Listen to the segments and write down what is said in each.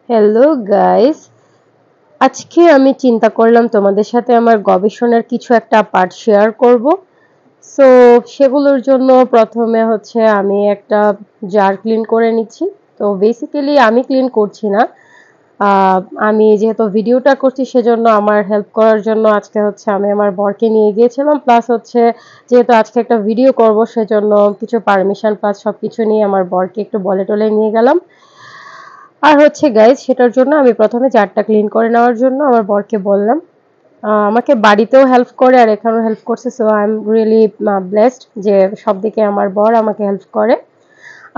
Hello guys, আজকে আমি চিন্তা করলাম তোমাদের সাথে আমার গবেষণার কিছু একটা পার্ট শেয়ার করব। সো সেগুলোর জন্য প্রথমে হচ্ছে আমি একটা জার ক্লিন করে নিচ্ছি। তো বেসিক্যালি আমি ক্লিন করছি না, আহ, আমি যেহেতু ভিডিওটা করছি সেজন্য আমার হেল্প করার জন্য আজকে হচ্ছে আমি আমার বরকে নিয়ে গিয়েছিলাম, প্লাস হচ্ছে যেহেতু আজকে একটা ভিডিও করব সেজন্য কিছু পারমিশন প্লাস সবকিছু নিয়ে আমার বরকে একটু বলে টলে নিয়ে গেলাম। আর হচ্ছে গাইজ সেটার জন্য আমি প্রথমে জারটা ক্লিন করে নেওয়ার জন্য আমার বরকে বললাম। আমাকে বাড়িতেও হেল্প করে আর এখানেও হেল্প করছে, so I am really blessed যে সব দিকে আমার বর আমাকে হেল্প করে।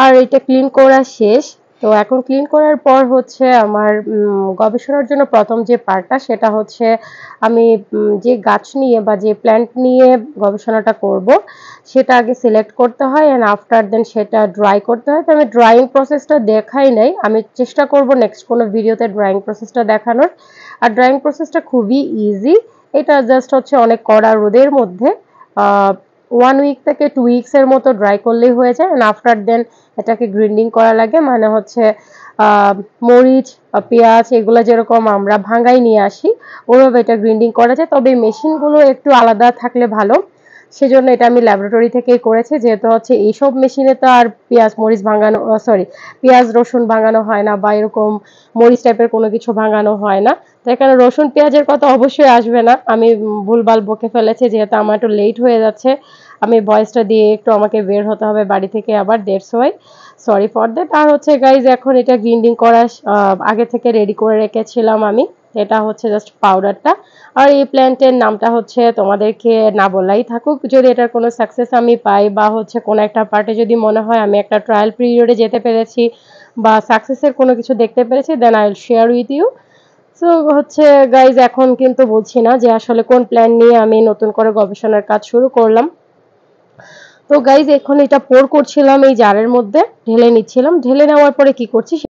আর এটা ক্লিন করা শেষ। তো এখন ক্লিন করার পর হচ্ছে আমার গবেষণার জন্য প্রথম যে পার্টটা সেটা হচ্ছে আমি যে গাছ নিয়ে বা যে প্ল্যান্ট নিয়ে গবেষণাটা করব সেটা আগে সিলেক্ট করতে হয় অ্যান্ড আফটার দেন সেটা ড্রাই করতে হয়। তো আমি ড্রাইং প্রসেসটা দেখাই নাই, আমি চেষ্টা করব নেক্সট কোনো ভিডিওতে ড্রয়িং প্রসেসটা দেখানোর। আর ড্রয়িং প্রসেসটা খুবই ইজি, এটা জাস্ট হচ্ছে অনেক কড়া রোদের মধ্যে 1 উইক থেকে 2 উইক্সের মতো ড্রাই করলেই হয়ে যায়। অ্যান্ড আফটার দেন এটাকে গ্রিন্ডিং করা লাগে, মানে হচ্ছে মরিচ পেঁয়াজ এগুলো যেরকম আমরা ভাঙাই নিয়ে আসি ওইভাবে এটা গ্রিন্ডিং করা যায়, তবে মেশিনগুলো একটু আলাদা থাকলে ভালো। সেজন্য এটা আমি ল্যাবরেটরি থেকেই করেছি, যেহেতু হচ্ছে এইসব মেশিনে তো আর পেঁয়াজ মরিচ ভাঙানো সরি পেঁয়াজ রসুন ভাঙানো হয় না বা এরকম মরিচ টাইপের কোনো কিছু ভাঙানো হয় না। তো এখানে রসুন পেঁয়াজের কথা অবশ্যই আসবে না, আমি ভুলভাল বকে ফেলেছি যেহেতু আমার একটু লেট হয়ে যাচ্ছে, আমি ভয়েসটা দিয়ে একটু আমাকে বের হতে হবে বাড়ি থেকে আবার, that's why, sorry for that. আর হচ্ছে গাইজ এখন এটা গ্রিন্ডিং করা আগে থেকে রেডি করে রেখেছিলাম আমি, এটা হচ্ছে জাস্ট পাউডারটা। আর এই প্ল্যান্টের নামটা হচ্ছে তোমাদেরকে না বলাই থাকুক, যদি এটার কোনো সাকসেস আমি পাই বা হচ্ছে কোনো একটা পার্টে যদি মনে হয় আমি একটা ট্রায়াল পিরিয়ডে যেতে পেরেছি বা সাকসেসের কোনো কিছু দেখতে পেরেছি, then I will share with you. So হচ্ছে গাইজ এখন কিন্তু বলছি না যে আসলে কোন প্ল্যান নিয়ে আমি নতুন করে গবেষণার কাজ শুরু করলাম। তো গাইজ এখন এটা পোর করছিলাম এই জারের মধ্যে, ঢেলে নিচ্ছিলাম, ঢেলে নেওয়ার পরে কি করছি